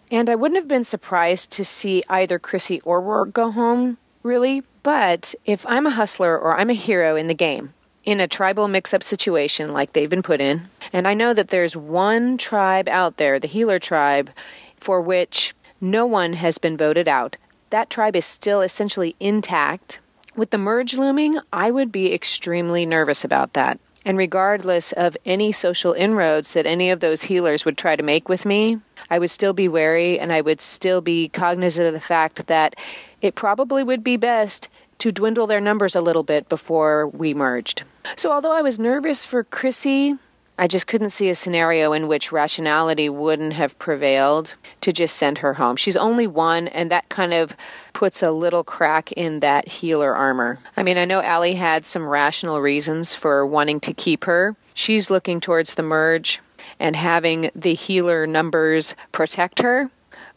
And I wouldn't have been surprised to see either Chrissy or Rourke go home, really. But if I'm a hustler or I'm a hero in the game, in a tribal mix-up situation like they've been put in, and I know that there's one tribe out there, the healer tribe, for which no one has been voted out, that tribe is still essentially intact. With the merge looming, I would be extremely nervous about that. And regardless of any social inroads that any of those healers would try to make with me, I would still be wary, and I would still be cognizant of the fact that it probably would be best to dwindle their numbers a little bit before we merged. So although I was nervous for Chrissy, I just couldn't see a scenario in which rationality wouldn't have prevailed to just send her home. She's only one, and that kind of puts a little crack in that healer armor. I mean, I know Allie had some rational reasons for wanting to keep her. She's looking towards the merge and having the healer numbers protect her,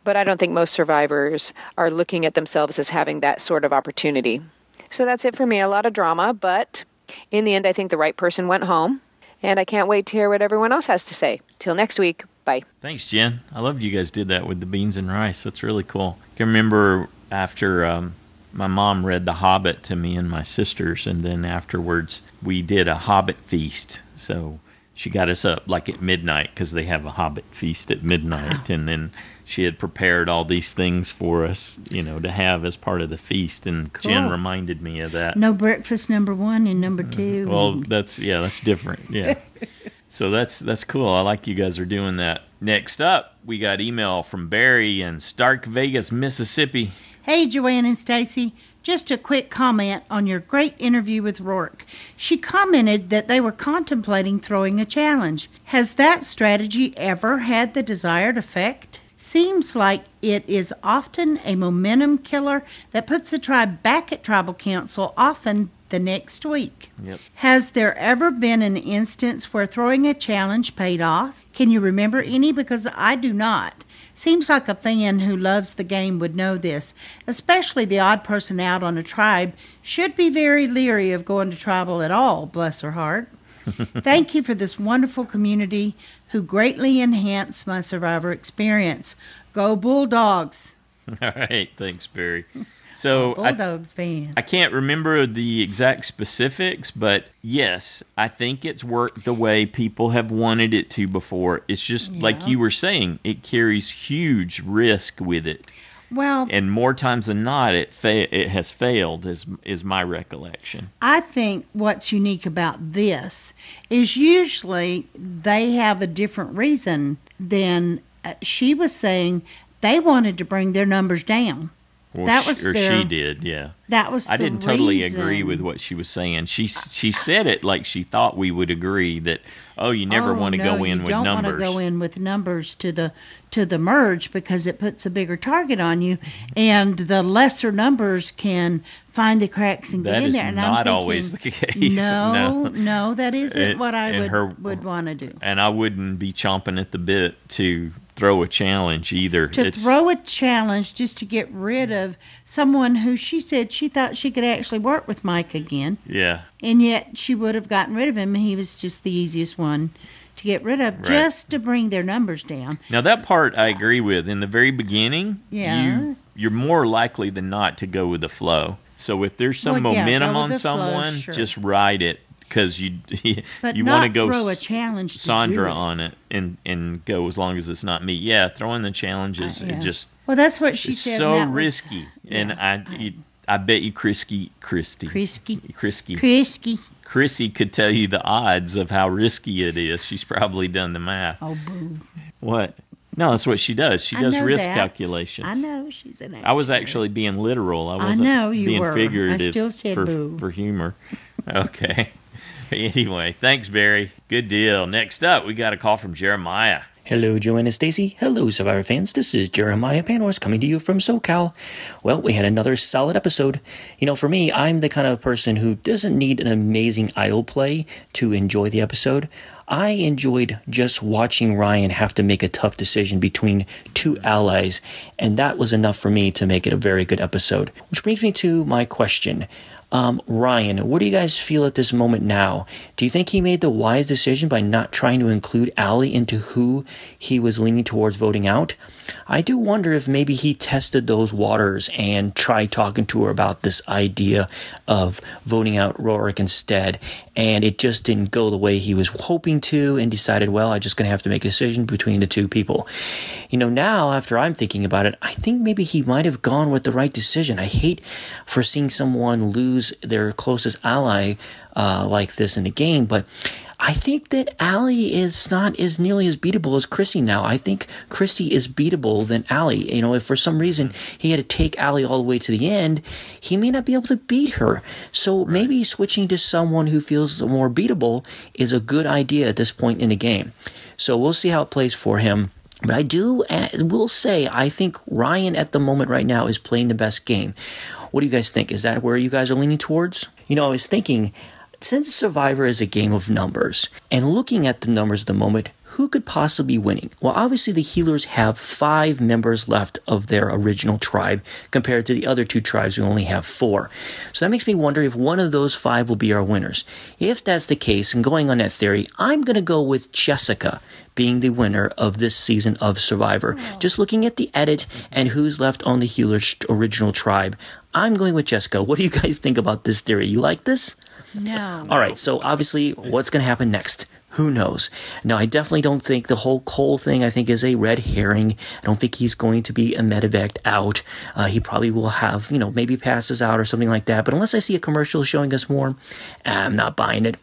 but I don't think most survivors are looking at themselves as having that sort of opportunity. So that's it for me. A lot of drama, but in the end, I think the right person went home. And I can't wait to hear what everyone else has to say. Till next week. Bye. Thanks, Jen. I loved you guys did that with the beans and rice. That's really cool. I can remember after my mom read The Hobbit to me and my sisters, and then afterwards we did a Hobbit feast. So she got us up like at midnight because they have a Hobbit feast at midnight. And then she had prepared all these things for us, to have as part of the feast. And cool. Jen reminded me of that. No breakfast number 1 and number 2. Well, that's different. Yeah. So that's cool. I like you guys are doing that. Next up, we got email from Barry in Starkvargas, Mississippi. Hey, Joanne and Stacy. Just a quick comment on your great interview with Rourke. She commented that they were contemplating throwing a challenge. Has that strategy ever had the desired effect? Seems like it is often a momentum killer that puts the tribe back at tribal council often the next week. Yep. Has there ever been an instance where throwing a challenge paid off? Can you remember any? Because I do not. Seems like a fan who loves the game would know this, especially the odd person out on a tribe should be very leery of going to tribal at all, bless her heart. Thank you for this wonderful community who greatly enhance my survivor experience. Go Bulldogs! All right, thanks, Barry. So Bulldogs fan. I can't remember the exact specifics, but yes, I think it's worked the way people have wanted it to before. It's just like you were saying, it carries huge risk with it. Well, and more times than not, it has failed, is my recollection. I think what's unique about this is usually they have a different reason than she was saying. They wanted to bring their numbers down. Well, that was she did, yeah. That was I didn't totally agree with what she was saying. She said it like she thought we would agree that, you never want to go in with numbers. You don't want to go in with numbers to the merge because it puts a bigger target on you, and the lesser numbers can find the cracks and get in there. That is not always the case. No, that isn't what I would want to do. And I wouldn't be chomping at the bit to throw a challenge either. Throw a challenge just to get rid of someone who she said she thought she could actually work with Mike again. Yeah. And yet she would have gotten rid of him. He was just the easiest one to get rid of, just to bring their numbers down. Now that part I agree with. In the very beginning, you're more likely than not to go with the flow. So if there's some momentum on someone, just ride it. Because you want to go throw a challenge Sandra on it and go as long as it's not me. Yeah, throwing the challenges just that's what she said. So risky, and I bet you Chrissy could tell you the odds of how risky it is. She's probably done the math. Oh, boo! What? No, that's what she does. She does risk calculations. I know she's an. I was actually being literal. I wasn't being figurative. I still said boo for humor. Okay. Anyway, thanks, Barry. Good deal. Next up, we got a call from Jeremiah. Hello, Joanne and Stacy. Hello, Survivor fans. This is Jeremiah Panhorse coming to you from SoCal. Well, we had another solid episode. For me, I'm the kind of person who doesn't need an amazing idol play to enjoy the episode. I enjoyed just watching Ryan have to make a tough decision between two allies, and that was enough for me to make it a very good episode. Which brings me to my question. Ryan, what do you guys feel at this moment now? Do you think he made the wise decision by not trying to include Allie into who he was leaning towards voting out? I do wonder if maybe he tested those waters and tried talking to her about this idea of voting out Rorik instead, and it just didn't go the way he was hoping to, and decided, well, I'm just going to have to make a decision between the two people. Now, after I'm thinking about it, I think maybe he might have gone with the right decision. I hate for seeing someone lose lose their closest ally like this in the game. But I think that Allie is not as nearly as beatable as Chrissy now. I think Chrissy is beatable than Allie. You know, if for some reason he had to take Allie all the way to the end, he may not be able to beat her. So maybe switching to someone who feels more beatable is a good idea at this point in the game. So we'll see how it plays for him. But I will say, I think Ryan at the moment right now is playing the best game. What do you guys think? Is that where you guys are leaning towards? You know, I was thinking, since Survivor is a game of numbers, and looking at the numbers at the moment, who could possibly be winning? Well, obviously the healers have 5 members left of their original tribe, compared to the other 2 tribes who only have 4. So that makes me wonder if one of those 5 will be our winners. If that's the case, and going on that theory, I'm going to go with Jessica being the winner of this season of Survivor. Just looking at the edit and who's left on the healer's original tribe, I'm going with Jessica. What do you guys think about this theory? You like this? No. All right, so obviously, what's going to happen next? Who knows? Now, I definitely don't think the whole Cole thing, I think, is a red herring. I don't think he's going to be a medevac out. He probably will have, you know, maybe passes out or something like that. But unless I see a commercial showing us more, I'm not buying it.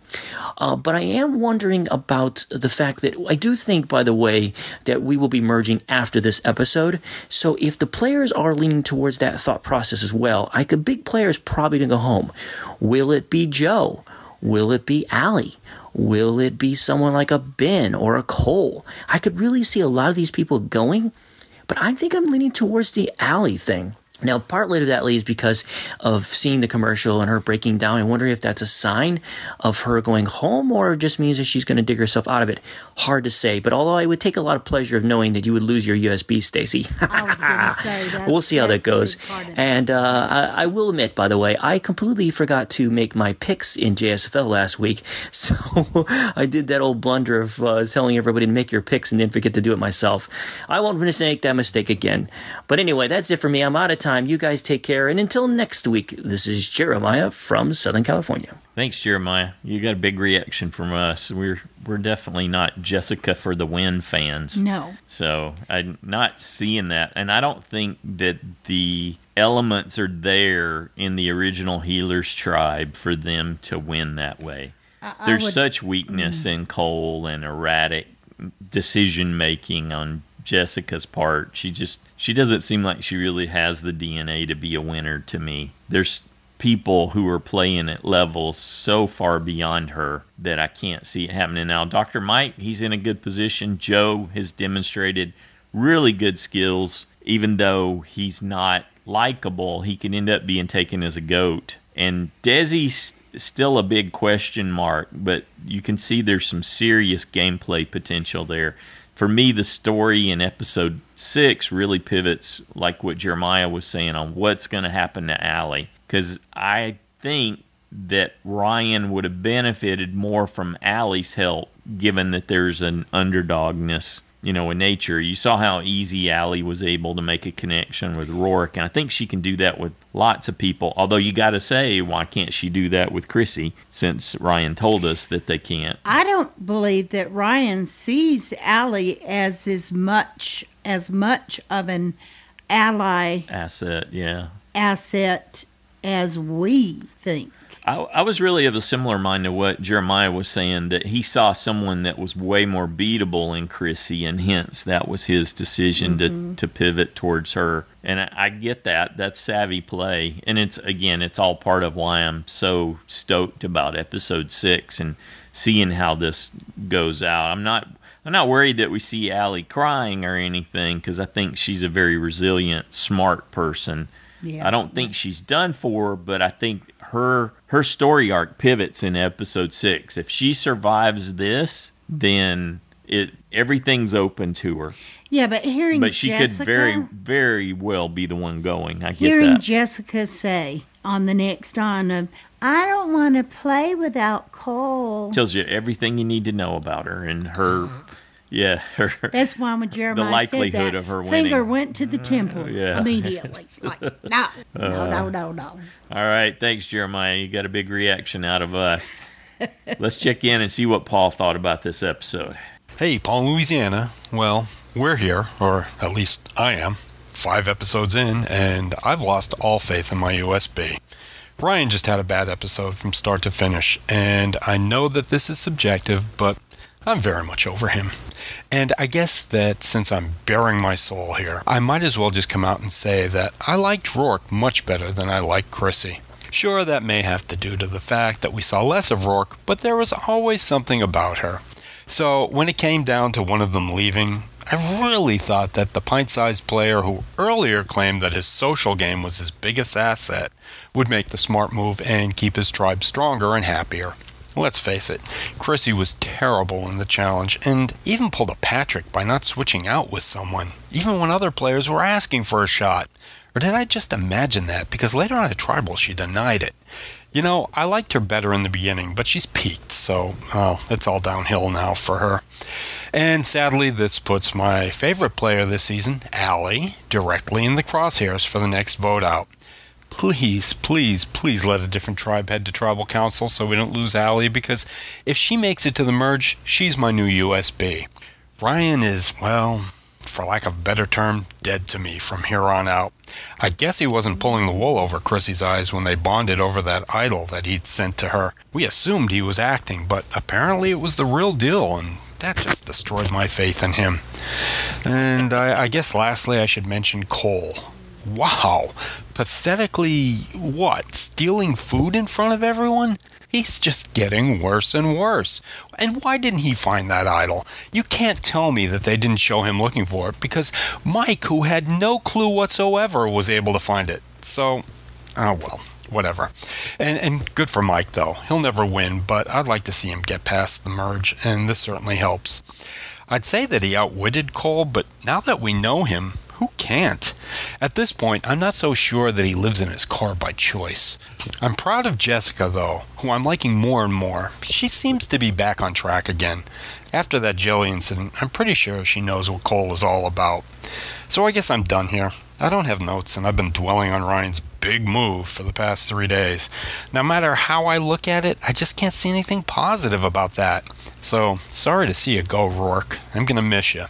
But I am wondering about the fact that I do think, by the way, that we will be merging after this episode. So if the players are leaning towards that thought process as well, a big player is probably going to go home. Will it be Joe? Will it be Allie? Will it be someone like a Ben or a Cole? I could really see a lot of these people going, but I think I'm leaning towards the Allie thing. Now, partly to that leads because of seeing the commercial and her breaking down. I wonder if that's a sign of her going home or just means that she's going to dig herself out of it. Hard to say, but although I would take a lot of pleasure of knowing that you would lose your USB, Stacy. I was going to say that. We'll see how that goes. And I will admit, by the way, I completely forgot to make my picks in JSFL last week. So I did that old blunder of telling everybody to make your picks and then forget to do it myself. I won't make that mistake again. But anyway, that's it for me. I'm out of time. You guys take care. And until next week, this is Jeremiah from Southern California. Thanks, Jeremiah. You got a big reaction from us. We're definitely not Jessica for the win fans. No. So I'm not seeing that. And I don't think that the elements are there in the original Healers tribe for them to win that way. There's such weakness in Cole and erratic decision-making on Jessica's part. She doesn't seem like she really has the DNA to be a winner to me. There's people who are playing at levels so far beyond her that I can't see it happening. Now, Dr. Mike, he's in a good position. Joe has demonstrated really good skills. Even though he's not likable, he can end up being taken as a goat. And Desi's still a big question mark, but you can see there's some serious gameplay potential there. For me, the story in episode 6 really pivots, like what Jeremiah was saying, on what's going to happen to Allie. Because I think that Ryan would have benefited more from Allie's help, given that there's an underdogness, in nature. You saw how easy Allie was able to make a connection with Rourke, and I think she can do that with lots of people. Although you got to say, why can't she do that with Chrissy, since Ryan told us that they can't? I don't believe that Ryan sees Allie as much of an ally asset as we think. I was really of a similar mind to what Jeremiah was saying, that he saw someone that was way more beatable in Chrissy, and hence that was his decision to pivot towards her. And I get that. That's savvy play. And it's all part of why I'm so stoked about episode 6 and seeing how this goes out. I'm not worried that we see Allie crying or anything, because I think she's a very resilient, smart person. Yeah. I don't think she's done for, but I think her story arc pivots in episode 6. If she survives this, then everything's open to her. Yeah, but she could very, very well be the one going. I get that. Hearing Jessica say on the next on, I don't want to play without Cole. Tells you everything you need to know about her and her. Yeah, that's why when Jeremiah the likelihood said that, of her winning. Finger went to the temple immediately. Like, no. All right, thanks, Jeremiah. You got a big reaction out of us. Let's check in and see what Paul thought about this episode. Hey, Paul, Louisiana. Well, we're here, or at least I am, 5 episodes in, and I've lost all faith in my USB. Ryan just had a bad episode from start to finish, and I know that this is subjective, but I'm very much over him. And I guess that since I'm bearing my soul here, I might as well just come out and say that I liked Rourke much better than I liked Chrissy. Sure, that may have to do to the fact that we saw less of Rourke, but there was always something about her. So when it came down to one of them leaving, I really thought that the pint-sized player who earlier claimed that his social game was his biggest asset would make the smart move and keep his tribe stronger and happier. Let's face it, Chrissy was terrible in the challenge and even pulled a Patrick by not switching out with someone, even when other players were asking for a shot. Or did I just imagine that? Because later on at Tribal she denied it. You know, I liked her better in the beginning, but she's peaked, so it's all downhill now for her. And sadly, this puts my favorite player this season, Allie, directly in the crosshairs for the next vote out. Please, please, please let a different tribe head to Tribal Council so we don't lose Allie, because if she makes it to the merge, she's my new USB. Ryan is, well, for lack of a better term, dead to me from here on out. I guess he wasn't pulling the wool over Chrissy's eyes when they bonded over that idol that he'd sent to her. We assumed he was acting, but apparently it was the real deal, and that just destroyed my faith in him. And I guess lastly I should mention Cole. Wow, pathetically, what, stealing food in front of everyone? He's just getting worse and worse. And why didn't he find that idol? You can't tell me that they didn't show him looking for it, because Mike, who had no clue whatsoever, was able to find it. So, oh well, whatever. And good for Mike, though. He'll never win, but I'd like to see him get past the merge, and this certainly helps. I'd say that he outwitted Cole, but now that we know him, who can't? At this point, I'm not so sure that he lives in his car by choice. I'm proud of Jessica, though, who I'm liking more and more. She seems to be back on track again. After that jelly incident, I'm pretty sure she knows what Cole is all about. So I guess I'm done here. I don't have notes, and I've been dwelling on Ryan's big move for the past 3 days. No matter how I look at it, I just can't see anything positive about that. So, sorry to see you go, Rourke. I'm gonna miss you.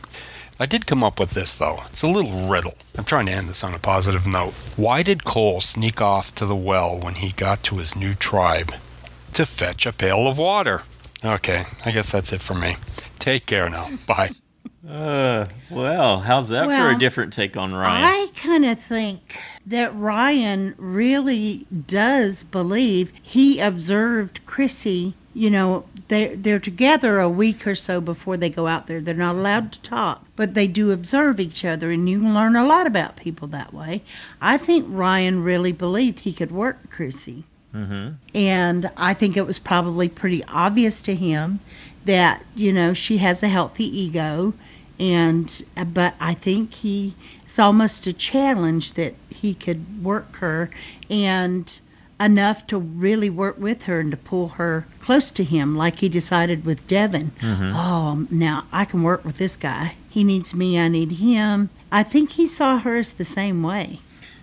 I did come up with this, though. It's a little riddle. I'm trying to end this on a positive note. Why did Cole sneak off to the well when he got to his new tribe? To fetch a pail of water. Okay, I guess that's it for me. Take care now. Bye. Well, how's that for a different take on Ryan? I kind of think that Ryan really does believe he observed Chrissy. You know, they're together a week or so before they go out there. They're not allowed to talk, but they do observe each other, and you can learn a lot about people that way. I think Ryan really believed he could work Chrissy. Mm-hmm. And I think it was probably pretty obvious to him that, you know, she has a healthy ego, but I think it's almost a challenge that he could work her, and enough to really work with her and to pull her close to him, like he decided with Devin. Mm-hmm. Oh, now I can work with this guy. He needs me, I need him. I think he saw her as the same way.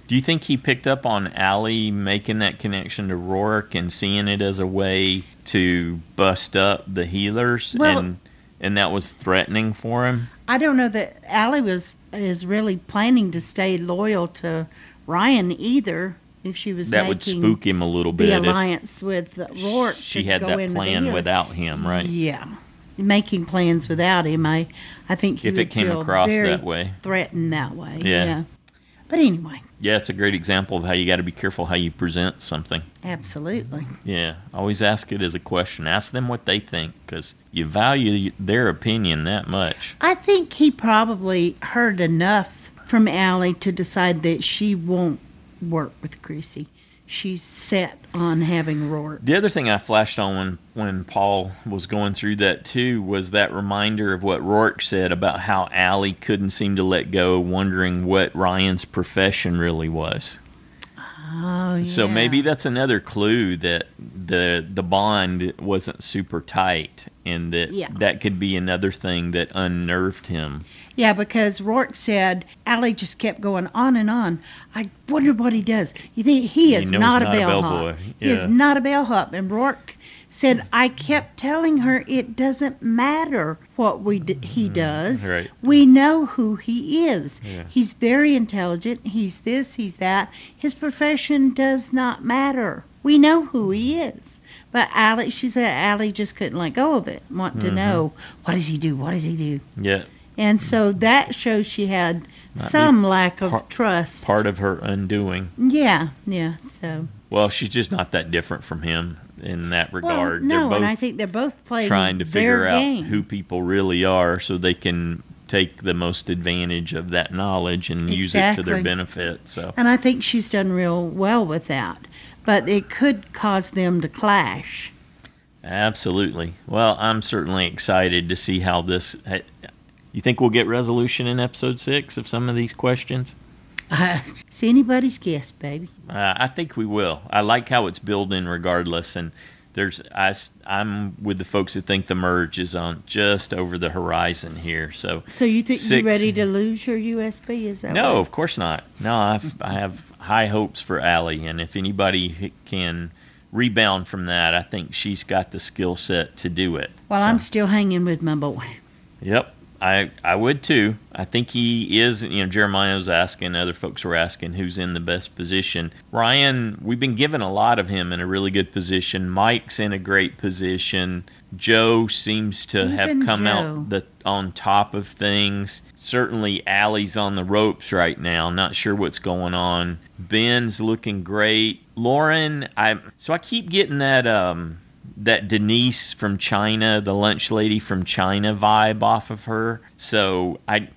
Do you think he picked up on Allie making that connection to Rourke and seeing it as a way to bust up the healers, and that was threatening for him? I don't know that Allie is really planning to stay loyal to Ryan either. If she was that would spook him a little bit. The alliance with Rourke. She had that plan without him, right? Yeah, making plans without him. I think he would feel across very that way, threatened that way. Yeah. But anyway. Yeah, it's a great example of how you got to be careful how you present something. Absolutely. Yeah, always ask it as a question. Ask them what they think, because you value their opinion that much. I think he probably heard enough from Allie to decide that she won't work with Chrissy. She's set on having Rourke. The other thing I flashed on when Paul was going through that too was that reminder of what Rourke said about how Allie couldn't seem to let go, wondering what Ryan's profession really was. Oh, yeah. So maybe that's another clue that the bond wasn't super tight, and that could be another thing that unnerved him. Yeah, because Rourke said Allie just kept going on and on. I wonder what he does. You think he is not a bellhop? Yeah. He is not a bellhop. And Rourke said, I kept telling her it doesn't matter what he does. Right. We know who he is. Yeah. He's very intelligent. He's this, he's that. His profession does not matter. We know who he is. But Allie, she said Allie just couldn't let go of it, want to know, what does he do? What does he do? Yeah. And so that shows she had some lack of trust. Part of her undoing. Yeah. So. Well, she's just not that different from him in that regard. Well, no, and I think they're both playing trying to figure out game. who people really are so they can take the most advantage of that knowledge and use it to their benefit. So. And I think she's done real well with that. But it could cause them to clash. Absolutely. Well, I'm certainly excited to see how this... You think we'll get resolution in episode 6 of some of these questions? It's anybody's guess, baby. I think we will. I like how it's building regardless, and I'm with the folks that think the merge is on just over the horizon here. So you think you're ready to lose your USB? Is that no? Of course not. No, I have high hopes for Allie, and if anybody can rebound from that, I think she's got the skill set to do it. Well, I'm still hanging with my boy. Yep. I would too. I think he is, Jeremiah was asking, other folks were asking who's in the best position. Ryan, we've been given a lot of him in a really good position. Mike's in a great position. Joe seems to have come out on top of things. Certainly Allie's on the ropes right now. Not sure what's going on. Ben's looking great. Lauren, I keep getting that Denise from China, the lunch lady from China vibe off of her. So I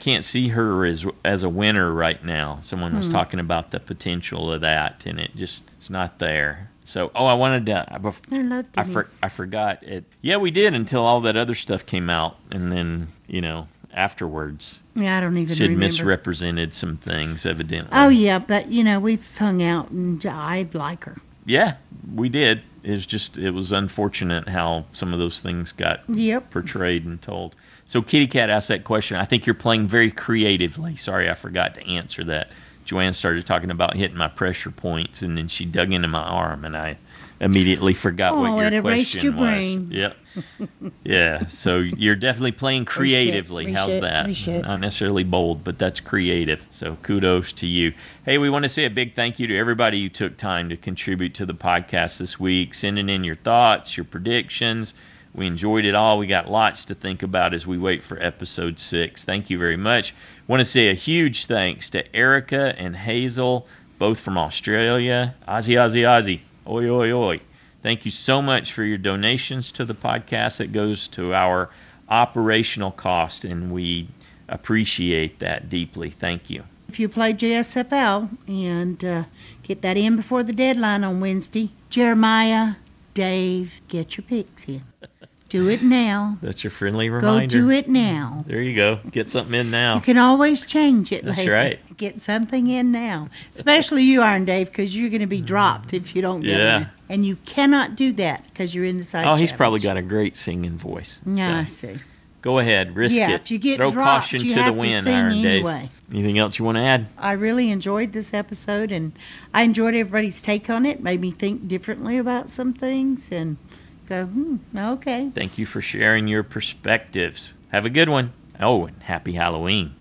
can't see her as a winner right now. Someone was talking about the potential of that, and it's not there. So I wanted to. I love Denise. I forgot it. Yeah, we did until all that other stuff came out, and then afterwards. Yeah, I don't even she'd remember. Misrepresented some things evidently. Oh yeah, but we've hung out, and I like her. Yeah, we did. It was unfortunate how some of those things got portrayed and told. So KittyCat asked that question. I think you're playing very creatively. Sorry, I forgot to answer that. Joanne started talking about hitting my pressure points, and then she dug into my arm, and I immediately forgot what your question was. Brain. Yep. Yeah, so you're definitely playing creatively. How's that? Not necessarily bold, but that's creative. So kudos to you. Hey, we want to say a big thank you to everybody who took time to contribute to the podcast this week, sending in your thoughts, your predictions. We enjoyed it all. We got lots to think about as we wait for episode 6. Thank you very much. Want to say a huge thanks to Erica and Hazel, both from Australia. Aussie, Aussie, Aussie. Oi, oi, oi. Thank you so much for your donations to the podcast. It goes to our operational cost, and we appreciate that deeply. Thank you. If you play JSFL and get that in before the deadline on Wednesday, Jeremiah, Dave, get your picks in. Do it now. That's your friendly reminder. Go do it now. There you go. Get something in now. You can always change it That's later. right. Get something in now. Especially you, Iron Dave, because you're going to be dropped if you don't get it. And you cannot do that because you're in the side he's probably got a great singing voice. Yeah, I see. Go ahead. Risk it. If you get Throw dropped, caution you to have the wind, to sing Iron anyway. Dave. Anything else you want to add? I really enjoyed this episode, and I enjoyed everybody's take on it. Made me think differently about some things and go, okay. Thank you for sharing your perspectives. Have a good one. Oh, and happy Halloween.